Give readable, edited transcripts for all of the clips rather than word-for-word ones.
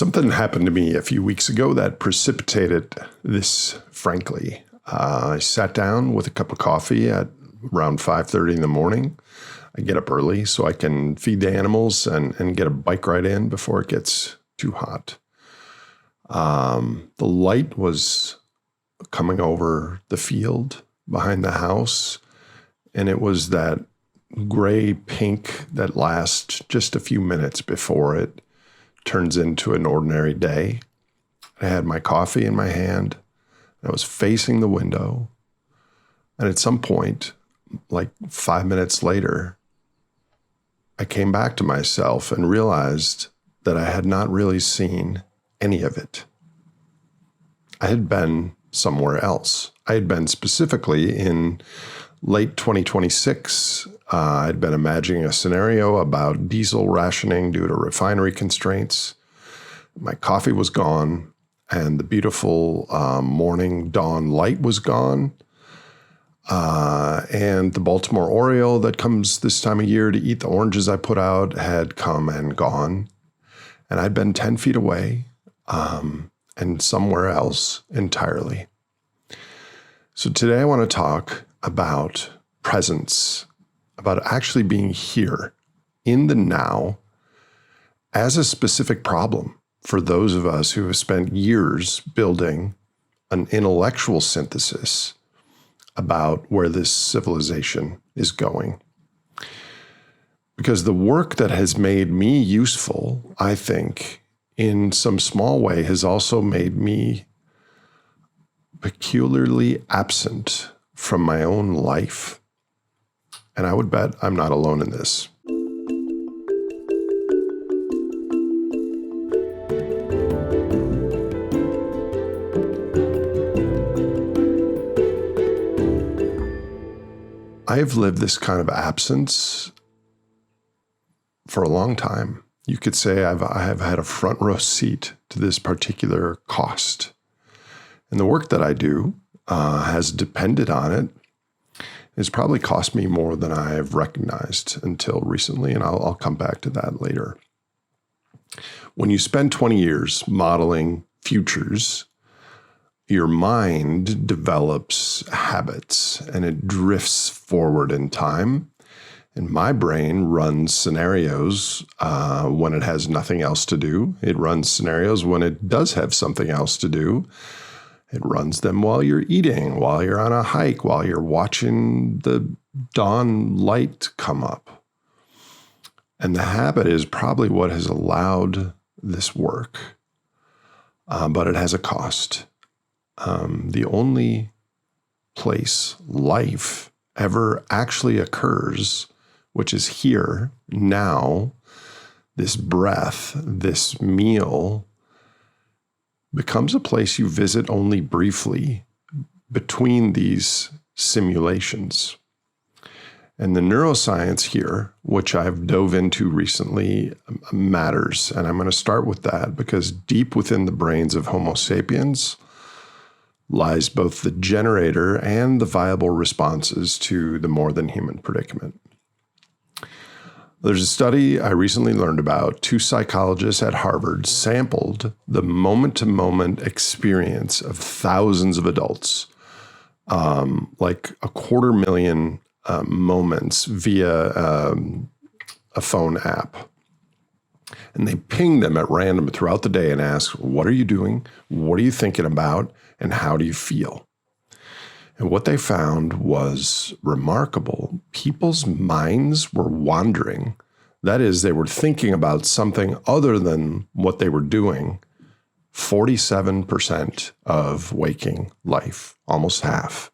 Something happened to me a few weeks ago that precipitated this, frankly. I sat down with a cup of coffee at around 5:30 in the morning. I get up early so I can feed the animals and get a bike ride in before it gets too hot. The light was coming over the field behind the house, and it was that gray pink that lasts just a few minutes before it turns into an ordinary day. I had my coffee in my hand. I was facing the window. And at some point, like 5 minutes later, I came back to myself and realized that I had not really seen any of it. I had been somewhere else. I had been specifically in late 2026. I'd been imagining a scenario about diesel rationing due to refinery constraints. My coffee was gone, and the beautiful morning dawn light was gone. And the Baltimore Oriole that comes this time of year to eat the oranges I put out had come and gone. And I'd been 10 feet away and somewhere else entirely. So today I want to talk about presence, about actually being here in the now as a specific problem for those of us who have spent years building an intellectual synthesis about where this civilization is going. Because the work that has made me useful, I think, in some small way, has also made me peculiarly absent from my own life. And I would bet I'm not alone in this. I have lived this kind of absence for a long time. You could say I have had a front row seat to this particular cost. And the work that I do has depended on it. It's probably cost me more than I've recognized until recently, and I'll come back to that later. When you spend 20 years modeling futures, your mind develops habits and it drifts forward in time. And my brain runs scenarios when it has nothing else to do. It runs scenarios when it does have something else to do. It runs them while you're eating, while you're on a hike, while you're watching the dawn light come up. And the habit is probably what has allowed this work, but it has a cost. The only place life ever actually occurs, which is here, now, this breath, this meal, becomes a place you visit only briefly between these simulations. And the neuroscience here, which I've dove into recently, matters. And I'm going to start with that because deep within the brains of Homo sapiens lies both the generator and the viable responses to the more than human predicament. There's a study I recently learned about. 2 psychologists at Harvard sampled the moment-to-moment experience of thousands of adults, like 250,000 moments via a phone app. And they pinged them at random throughout the day and asked, what are you doing? What are you thinking about? And how do you feel? And what they found was remarkable. People's minds were wandering. That is, they were thinking about something other than what they were doing. 47% of waking life, almost half.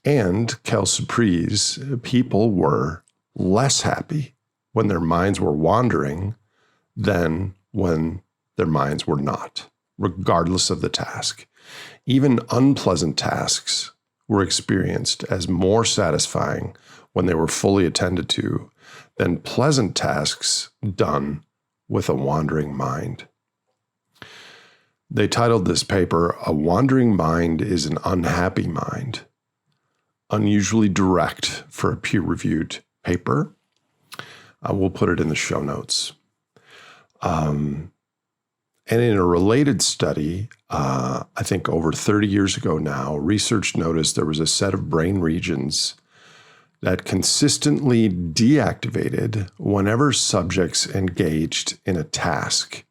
And, quelle surprise, people were less happy when their minds were wandering than when their minds were not, regardless of the task. Even unpleasant tasks were experienced as more satisfying when they were fully attended to than pleasant tasks done with a wandering mind. They titled this paper, "A Wandering Mind is an Unhappy Mind." Unusually direct for a peer-reviewed paper. We'll put it in the show notes. And in a related study, I think over 30 years ago now, research noticed there was a set of brain regions that consistently deactivated whenever subjects engaged in a task,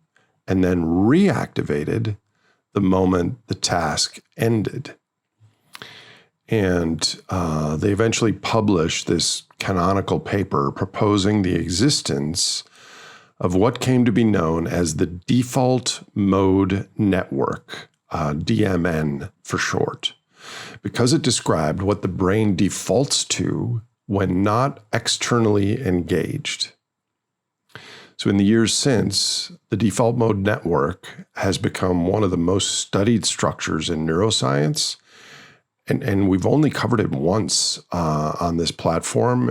and then reactivated the moment the task ended. And they eventually published this canonical paper proposing the existence of what came to be known as the default mode network, DMN for short, because it described what the brain defaults to when not externally engaged. So in the years since, the default mode network has become one of the most studied structures in neuroscience. And we've only covered it once on this platform,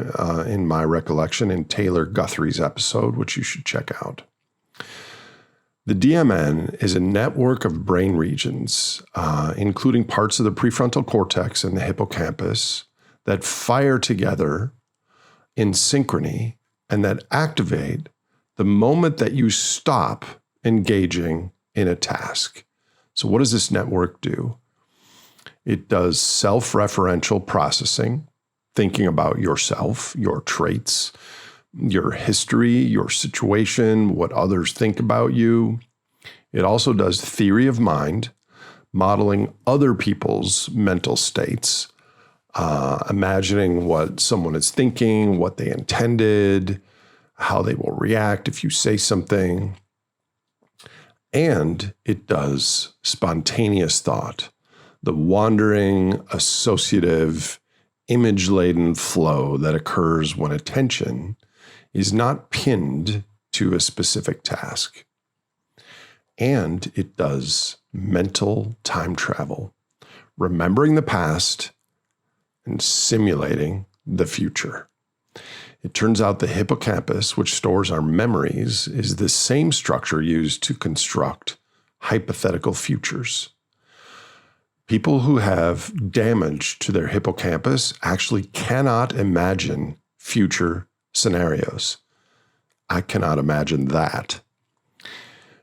in my recollection, in Taylor Guthrie's episode, which you should check out. The DMN is a network of brain regions, including parts of the prefrontal cortex and the hippocampus, that fire together in synchrony and that activate the moment that you stop engaging in a task. So what does this network do? It does self-referential processing, thinking about yourself, your traits, your history, your situation, what others think about you. It also does theory of mind, modeling other people's mental states, imagining what someone is thinking, what they intended, how they will react if you say something. And it does spontaneous thought, the wandering, associative, image-laden flow that occurs when attention is not pinned to a specific task. And it does mental time travel, remembering the past and simulating the future. It turns out the hippocampus, which stores our memories, is the same structure used to construct hypothetical futures. People who have damage to their hippocampus actually cannot imagine future scenarios. I cannot imagine that.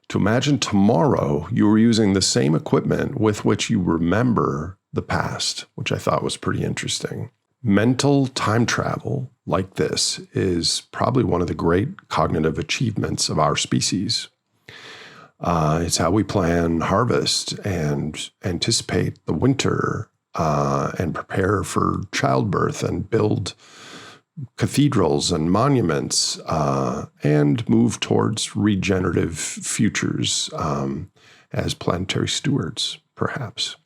To imagine tomorrow, you are using the same equipment with which you remember the past, which I thought was pretty interesting. Mental time travel like this is probably one of the great cognitive achievements of our species. It's how we plan harvest and anticipate the winter and prepare for childbirth and build cathedrals and monuments and move towards regenerative futures as planetary stewards, perhaps.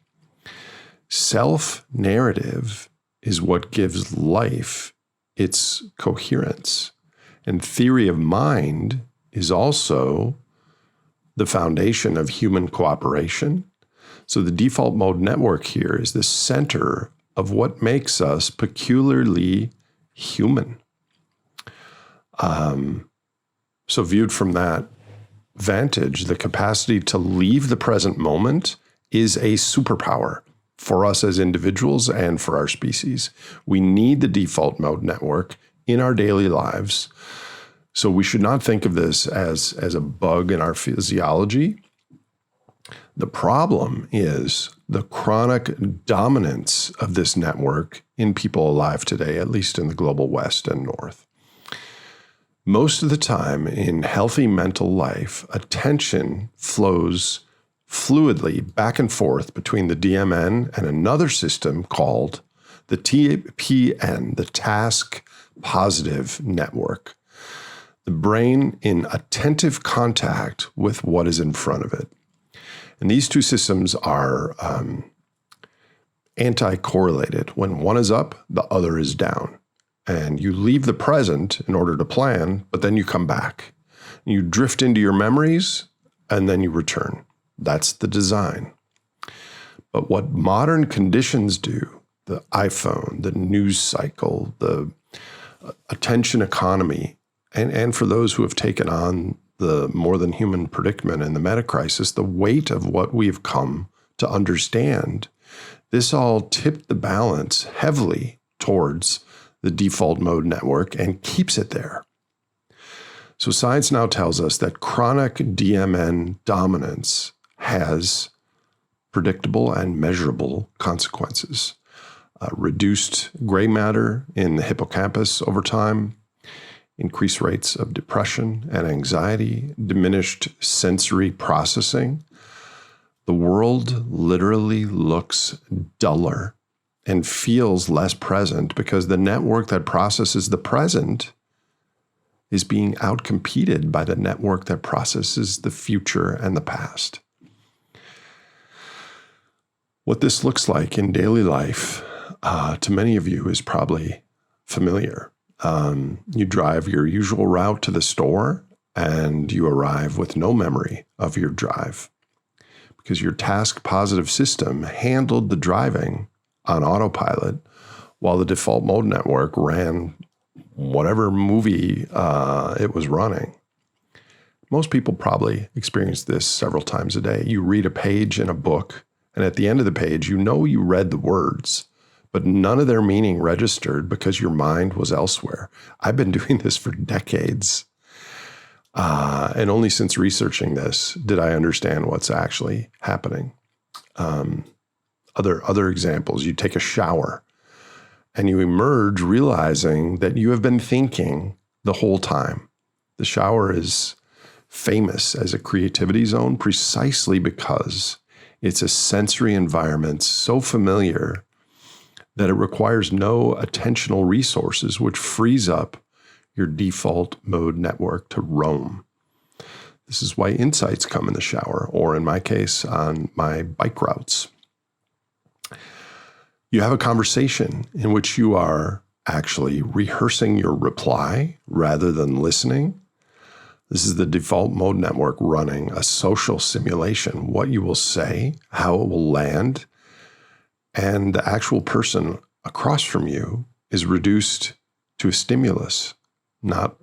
Self-narrative is what gives life its coherence. And theory of mind is also the foundation of human cooperation. So the default mode network here is the center of what makes us peculiarly human. So viewed from that vantage, the capacity to leave the present moment is a superpower for us as individuals and for our species. We need the default mode network in our daily lives. So we should not think of this as a bug in our physiology. The problem is the chronic dominance of this network in people alive today, at least in the global West and North. Most of the time in healthy mental life, attention flows fluidly back and forth between the DMN and another system called the TPN, the Task Positive Network. The brain in attentive contact with what is in front of it. And these two systems are anti-correlated. When one is up, the other is down. And you leave the present in order to plan, but then you come back. You drift into your memories, and then you return. That's the design. But what modern conditions do, the iPhone, the news cycle, the attention economy, and for those who have taken on the more than human predicament in the Metacrisis, the weight of what we've come to understand, this all tipped the balance heavily towards the default mode network and keeps it there. So science now tells us that chronic DMN dominance has predictable and measurable consequences. Reduced gray matter in the hippocampus over time, increased rates of depression and anxiety, diminished sensory processing. The world literally looks duller and feels less present because the network that processes the present is being outcompeted by the network that processes the future and the past. What this looks like in daily life, to many of you, is probably familiar. You drive your usual route to the store and you arrive with no memory of your drive because your task-positive system handled the driving on autopilot while the default mode network ran whatever movie it was running. Most people probably experience this several times a day. You read a page in a book, and at the end of the page, you know you read the words, but none of their meaning registered because your mind was elsewhere. I've been doing this for decades. And only since researching this did I understand what's actually happening. Other examples, you take a shower and you emerge realizing that you have been thinking the whole time. The shower is famous as a creativity zone precisely because it's a sensory environment so familiar that it requires no attentional resources, which frees up your default mode network to roam. This is why insights come in the shower, or in my case, on my bike routes. You have a conversation in which you are actually rehearsing your reply rather than listening. This is the default mode network running a social simulation, what you will say, how it will land, and the actual person across from you is reduced to a stimulus, not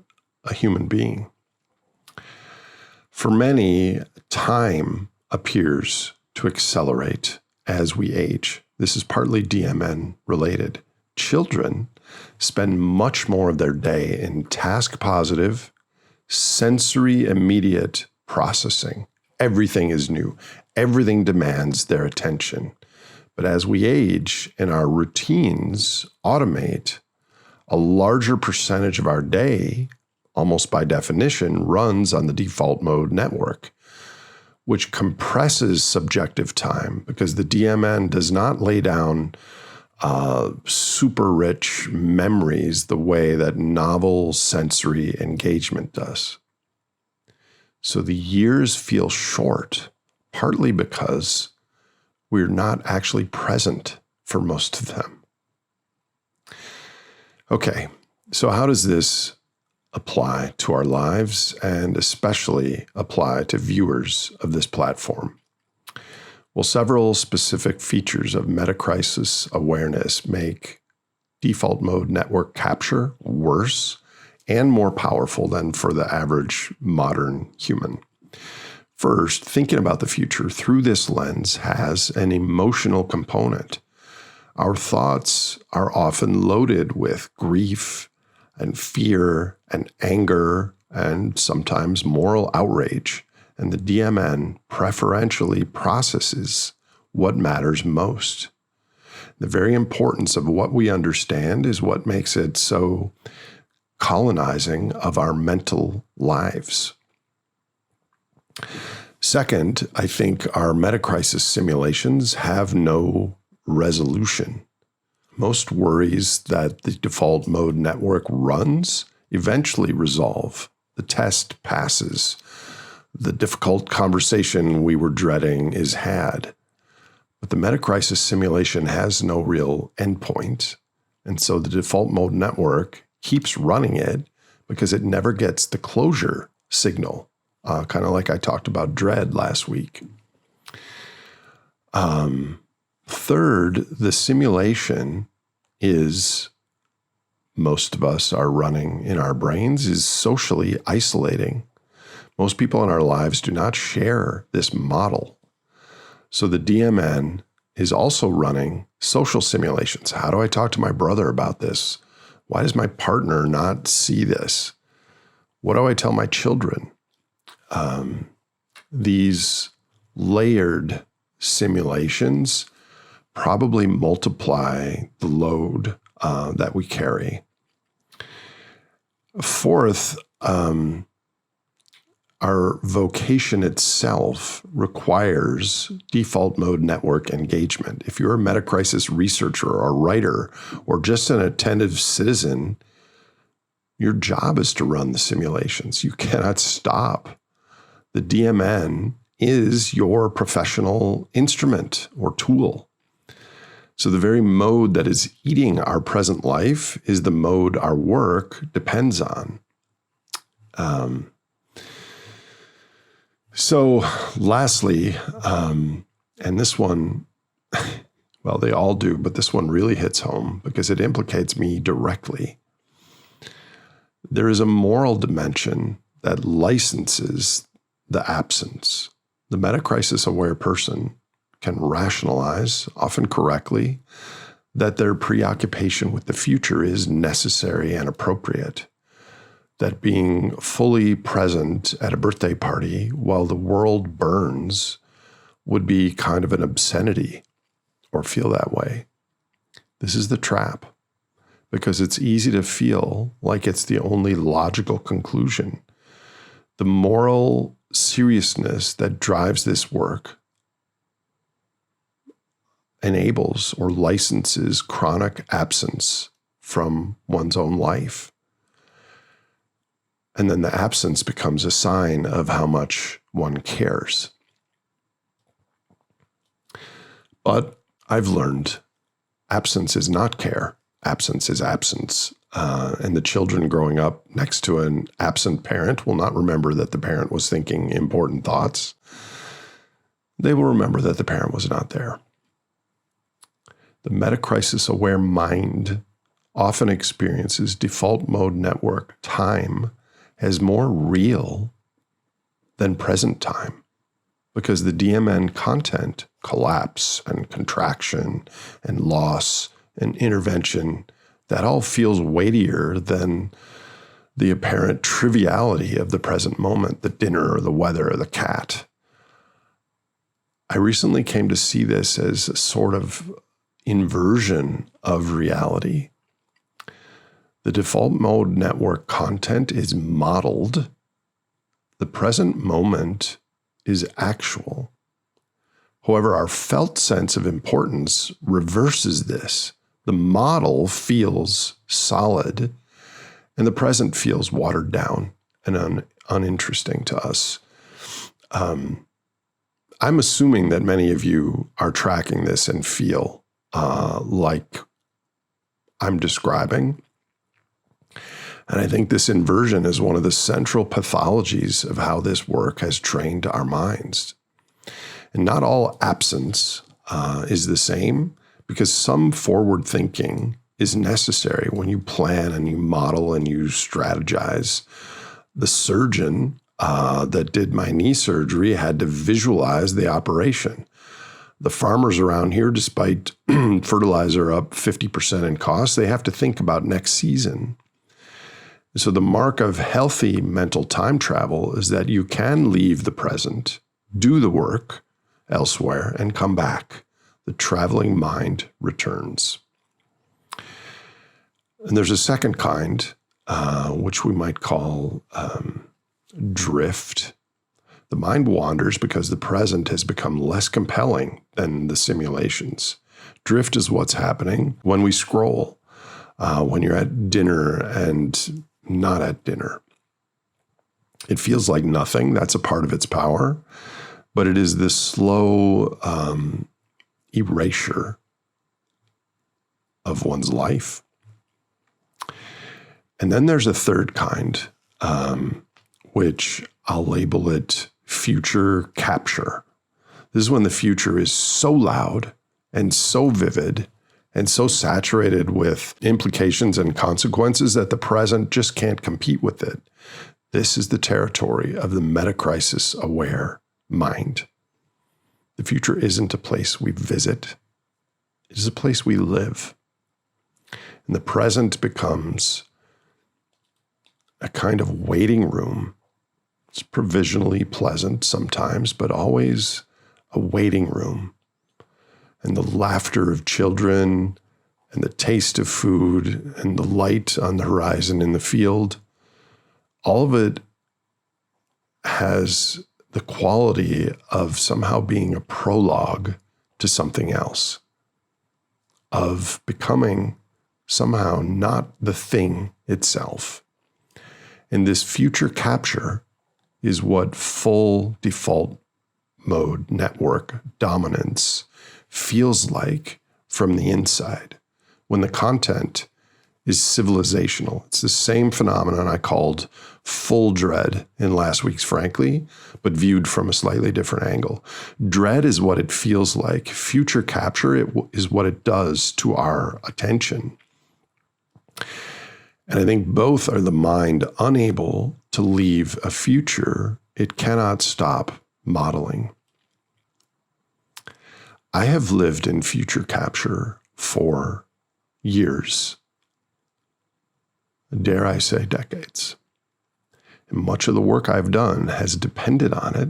a human being. For many, time appears to accelerate as we age. This is partly DMN related. Children spend much more of their day in task-positive, sensory immediate processing. Everything is new. Everything demands their attention. But as we age and our routines automate, a larger percentage of our day, almost by definition, runs on the default mode network, which compresses subjective time because the DMN does not lay down super rich memories the way that novel sensory engagement does. So the years feel short, partly because we're not actually present for most of them. Okay, so how does this apply to our lives and especially apply to viewers of this platform? Well, several specific features of Metacrisis awareness make default mode network capture worse and more powerful than for the average modern human. First, thinking about the future through this lens has an emotional component. Our thoughts are often loaded with grief and fear and anger and sometimes moral outrage. And the DMN preferentially processes what matters most. The very importance of what we understand is what makes it so colonizing of our mental lives. Second, I think our Metacrisis simulations have no resolution. Most worries that the default mode network runs eventually resolve. The test passes. The difficult conversation we were dreading is had. But the Metacrisis simulation has no real endpoint. And so the default mode network keeps running it because it never gets the closure signal, kind of like I talked about dread last week. Third, the simulation is, most of us are running in our brains, is socially isolating. Most people in our lives do not share this model. So the DMN is also running social simulations. How do I talk to my brother about this? Why does my partner not see this? What do I tell my children? These layered simulations probably multiply the load that we carry. Fourth, our vocation itself requires default mode network engagement. If you're a Metacrisis researcher or writer or just an attentive citizen, your job is to run the simulations. You cannot stop. The DMN is your professional instrument or tool. So the very mode that is eating our present life is the mode our work depends on. So lastly, and this one, well, they all do, but this one really hits home because it implicates me directly. There is a moral dimension that licenses the absence. The metacrisis aware person can rationalize, often correctly, that their preoccupation with the future is necessary and appropriate. That being fully present at a birthday party while the world burns would be kind of an obscenity or feel that way. This is the trap, because it's easy to feel like it's the only logical conclusion. The moral seriousness that drives this work enables or licenses chronic absence from one's own life. And then the absence becomes a sign of how much one cares. But I've learned absence is not care. Absence is absence. And the children growing up next to an absent parent will not remember that the parent was thinking important thoughts. They will remember that the parent was not there. The metacrisis-aware mind often experiences default mode network time as more real than present time, because the DMN content, collapse and contraction and loss and intervention, that all feels weightier than the apparent triviality of the present moment, the dinner or the weather or the cat. I recently came to see this as a sort of inversion of reality. The default mode network content is modeled. The present moment is actual. However, our felt sense of importance reverses this. The model feels solid, and the present feels watered down and uninteresting to us. I'm assuming that many of you are tracking this and feel like I'm describing. And I think this inversion is one of the central pathologies of how this work has trained our minds. And not all absence is the same, because some forward thinking is necessary when you plan and you model and you strategize. The surgeon that did my knee surgery had to visualize the operation. The farmers around here, despite fertilizer up 50% in cost, they have to think about next season. So the mark of healthy mental time travel is that you can leave the present, do the work elsewhere, and come back. The traveling mind returns. And there's a second kind, which we might call drift. The mind wanders because the present has become less compelling than the simulations. Drift is what's happening when we scroll, when you're at dinner and not at dinner. It feels like nothing. That's a part of its power. But it is this slow erasure of one's life. And then there's a third kind, which I'll label it future capture. This is when the future is so loud and so vivid and so saturated with implications and consequences that the present just can't compete with it. This is the territory of the metacrisis-aware mind. The future isn't a place we visit. It is a place we live. And the present becomes a kind of waiting room. It's provisionally pleasant sometimes, but always a waiting room. And the laughter of children and the taste of food and the light on the horizon in the field, all of it has the quality of somehow being a prologue to something else, of becoming somehow not the thing itself. And this future capture is what full default mode network dominance feels like from the inside, when the content is civilizational. It's the same phenomenon I called full dread in last week's Frankly, but viewed from a slightly different angle. Dread is what it feels like. Future capture is what it does to our attention. And I think both are the mind unable to leave a future it cannot stop modeling. I have lived in future capture for years, dare I say decades. And much of the work I've done has depended on it,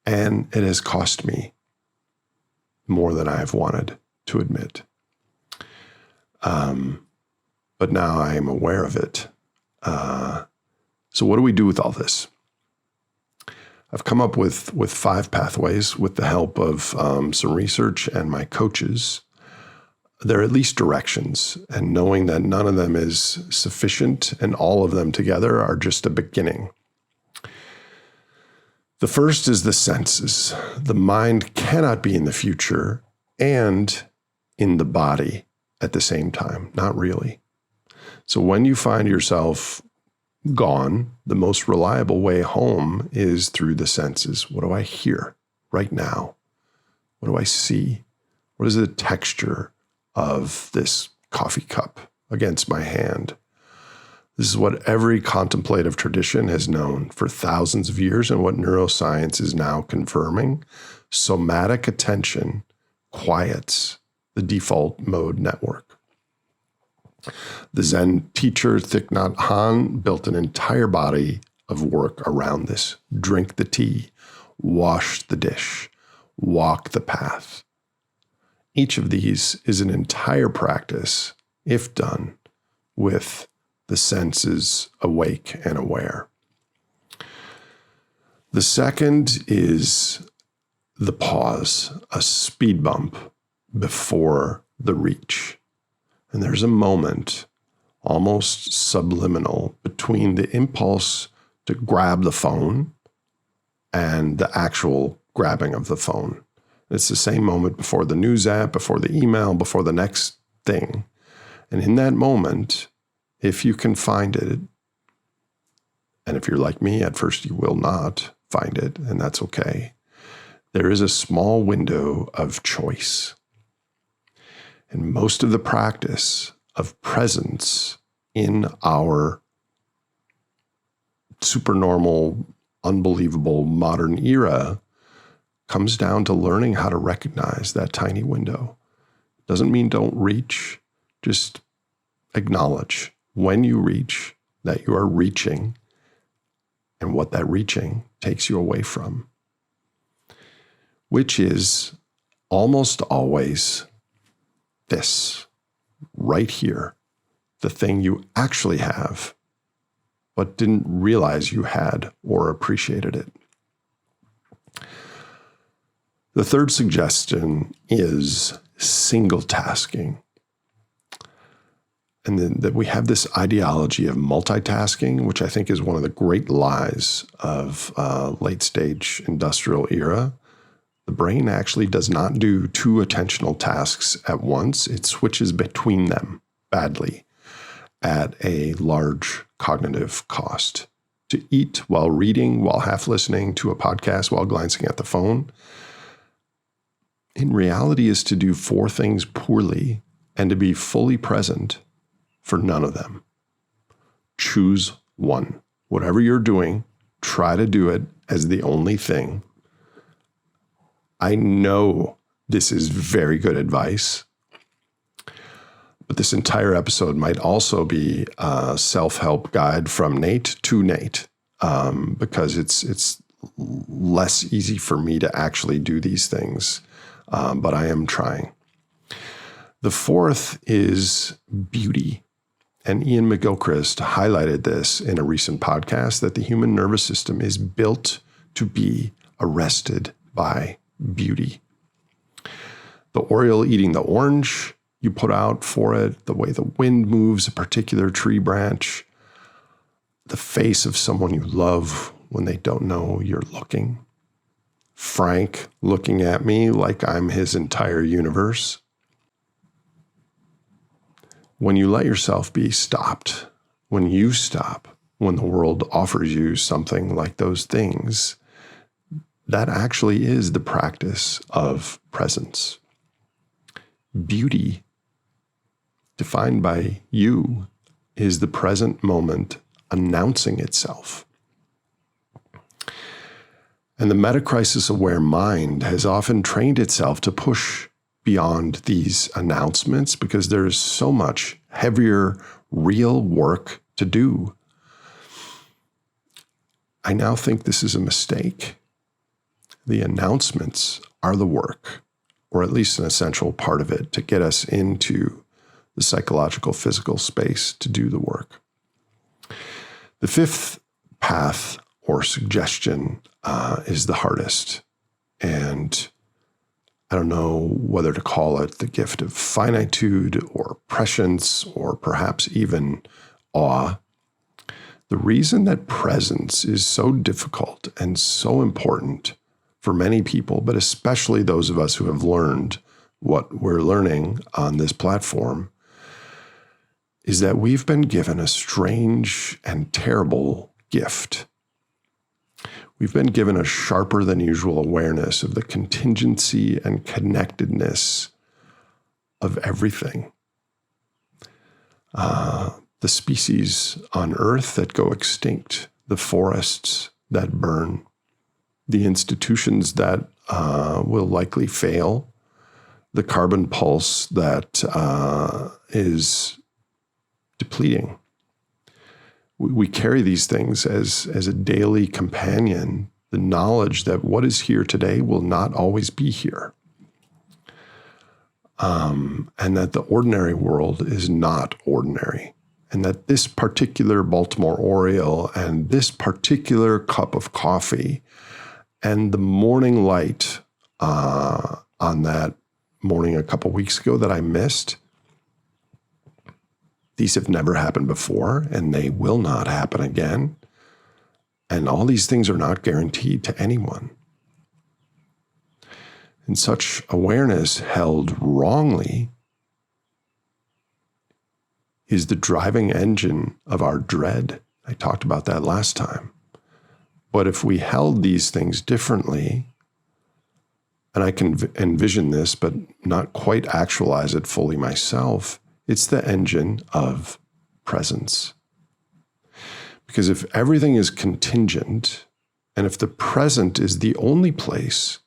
and it has cost me more than I've wanted to admit. But now I am aware of it. So what do we do with all this? I've come up with 5 pathways with the help of some research and my coaches. They're at least directions, and knowing that none of them is sufficient and all of them together are just a beginning. The first is the senses. The mind cannot be in the future and in the body at the same time. Not really. So when you find yourself gone, the most reliable way home is through the senses. What do I hear right now? What do I see? What is the texture of this coffee cup against my hand? This is what every contemplative tradition has known for thousands of years and what neuroscience is now confirming. Somatic attention quiets the default mode network. The Zen teacher Thich Nhat Hanh built an entire body of work around this. Drink the tea, wash the dish, walk the path. Each of these is an entire practice, if done with the senses awake and aware. The second is the pause, a speed bump before the reach. And there's a moment, almost subliminal, between the impulse to grab the phone and the actual grabbing of the phone. It's the same moment before the news app, before the email, before the next thing. And in that moment, if you can find it, and if you're like me, at first you will not find it, and that's okay, there is a small window of choice. And most of the practice of presence in our supernormal, unbelievable modern era comes down to learning how to recognize that tiny window. Doesn't mean don't reach, just acknowledge when you reach that you are reaching and what that reaching takes you away from, which is almost always this, right here, the thing you actually have, but didn't realize you had or appreciated it. The third suggestion is single tasking. And then that we have this ideology of multitasking, which I think is one of the great lies of late stage industrial era. The brain actually does not do 2 attentional tasks at once. It switches between them badly at a large cognitive cost. To eat while reading, while half listening to a podcast, while glancing at the phone, in reality is to do 4 things poorly and to be fully present for none of them. Choose one. Whatever you're doing, try to do it as the only thing. I know this is very good advice, But this entire episode might also be a self-help guide from Nate to Nate, because it's less easy for me to actually do these things, but I am trying. The fourth is beauty. And Ian McGilchrist highlighted this in a recent podcast, that the human nervous system is built to be arrested by beauty. The oriole eating the orange you put out for it, the way the wind moves a particular tree branch, the face of someone you love when they don't know you're looking, Frank looking at me like I'm his entire universe. When you let yourself be stopped, when you stop, when the world offers you something like those things, that actually is the practice of presence. Beauty, defined by you, is the present moment announcing itself. And the metacrisis-aware mind has often trained itself to push beyond these announcements because there is so much heavier, real work to do. I now think this is a mistake. The announcements are the work, or at least an essential part of it, to get us into the psychological, physical space to do the work. The fifth path or suggestion is the hardest. And I don't know whether to call it the gift of finitude or prescience or perhaps even awe. The reason that presence is so difficult and so important for many people, but especially those of us who have learned what we're learning on this platform, is that we've been given a strange and terrible gift. We've been given a sharper than usual awareness of the contingency and connectedness of everything. The species on Earth that go extinct, the forests that burn, the institutions that will likely fail, the carbon pulse that is depleting. We carry these things as a daily companion, the knowledge that what is here today will not always be here. And that the ordinary world is not ordinary. And that this particular Baltimore Oriole and this particular cup of coffee and the morning light on that morning a couple weeks ago that I missed, these have never happened before, and they will not happen again. And all these things are not guaranteed to anyone. And such awareness held wrongly is the driving engine of our dread. I talked about that last time. But if we held these things differently, and I can envision this, but not quite actualize it fully myself, it's the engine of presence. Because if everything is contingent, and if the present is the only place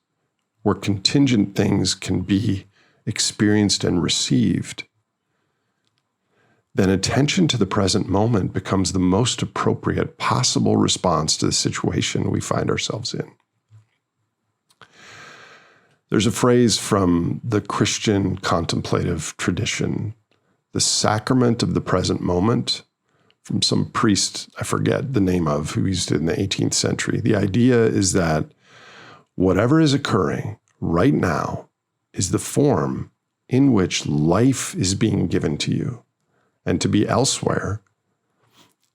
where contingent things can be experienced and received, then attention to the present moment becomes the most appropriate possible response to the situation we find ourselves in. There's a phrase from the Christian contemplative tradition, the sacrament of the present moment, from some priest, I forget the name of, who used it in the 18th century. The idea is that whatever is occurring right now is the form in which life is being given to you. And to be elsewhere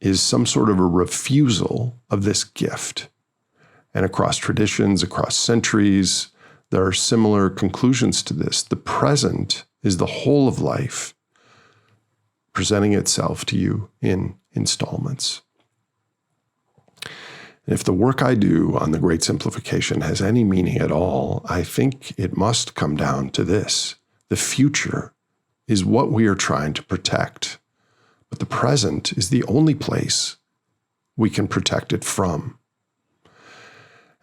is some sort of a refusal of this gift. And across traditions, across centuries, there are similar conclusions to this. The present is the whole of life presenting itself to you in installments. And if the work I do on the Great Simplification has any meaning at all, I think it must come down to this. The future is what we are trying to protect, but the present is the only place we can protect it from.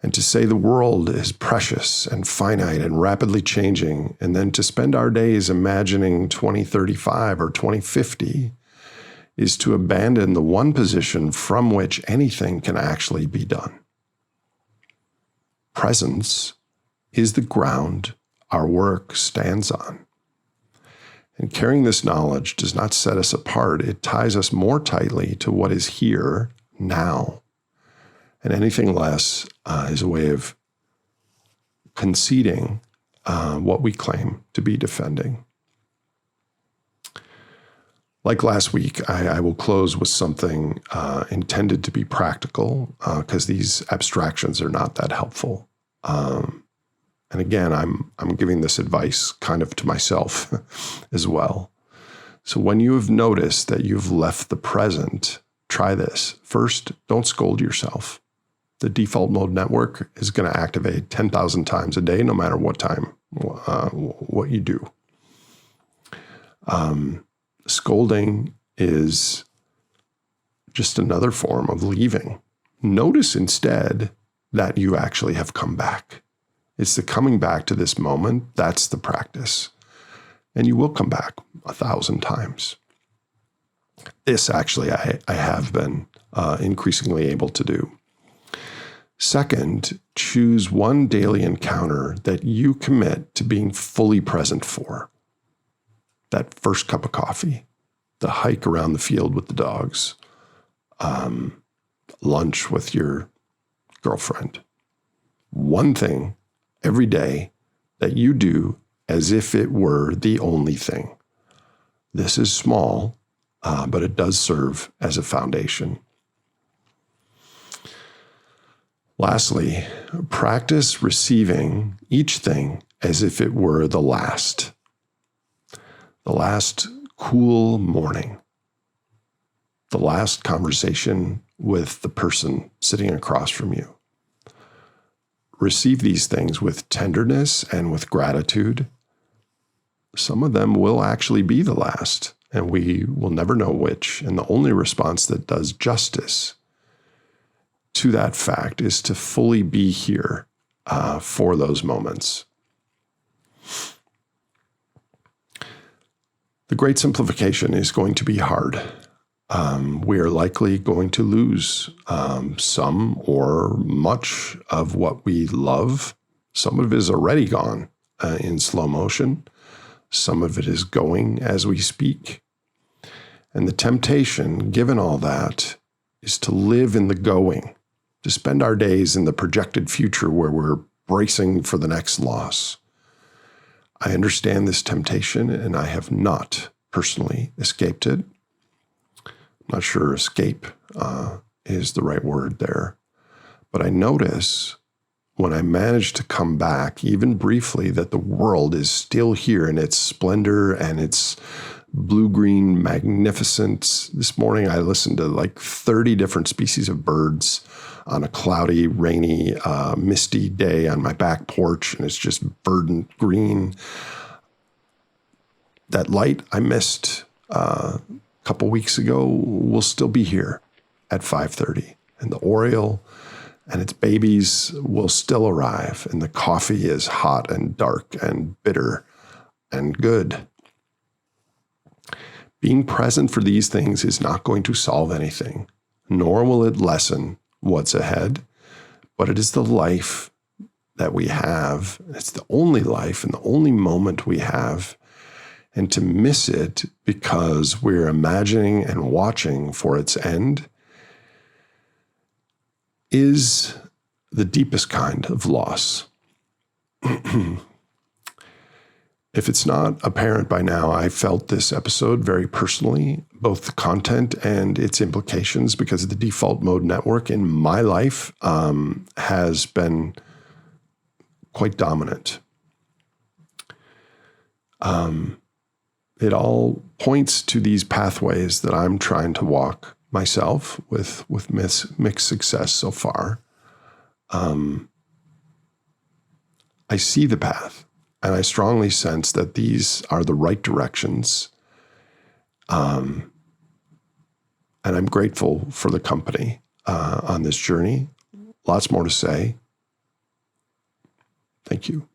And to say the world is precious and finite and rapidly changing, and then to spend our days imagining 2035 or 2050 is to abandon the one position from which anything can actually be done. Presence is the ground our work stands on. And carrying this knowledge does not set us apart. It ties us more tightly to what is here now. And anything less is a way of conceding what we claim to be defending. Like last week, I will close with something intended to be practical because these abstractions are not that helpful. And again, I'm giving this advice kind of to myself as well. So when you have noticed that you've left the present, try this. First, don't scold yourself. The default mode network is going to activate 10,000 times a day, no matter what time, what you do. Scolding is just another form of leaving. Notice instead that you actually have come back. It's the coming back to this moment. That's the practice. And you will come back 1,000 times. This actually I have been increasingly able to do. Second, choose one daily encounter that you commit to being fully present for. That first cup of coffee, the hike around the field with the dogs, lunch with your girlfriend. One thing every day that you do as if it were the only thing. This is small, but it does serve as a foundation. Lastly, practice receiving each thing as if it were the last cool morning, the last conversation with the person sitting across from you. Receive these things with tenderness and with gratitude. Some of them will actually be the last, and we will never know which. And the only response that does justice to that fact is to fully be here for those moments. The great simplification is going to be hard. We are likely going to lose some or much of what we love. Some of it is already gone in slow motion. Some of it is going as we speak. And the temptation, given all that, is to live in the going, to spend our days in the projected future where we're bracing for the next loss. I understand this temptation, and I have not personally escaped it. I'm not sure escape is the right word there. But I notice when I manage to come back, even briefly, that the world is still here in its splendor and its blue-green magnificence. This morning I listened to like 30 different species of birds on a cloudy, rainy, misty day on my back porch, and it's just verdant green. That light I missed a couple weeks ago will still be here at 5:30, and the Oriole and its babies will still arrive, and the coffee is hot and dark and bitter and good. Being present for these things is not going to solve anything, nor will it lessen what's ahead, but it is the life that we have. It's the only life and the only moment we have. And to miss it because we're imagining and watching for its end is the deepest kind of loss. If it's not apparent by now, I felt this episode very personally, both the content and its implications, because the default mode network in my life has been quite dominant. It all points to these pathways that I'm trying to walk myself with mixed success so far. I see the path, and I strongly sense that these are the right directions. And I'm grateful for the company on this journey. Lots more to say. Thank you.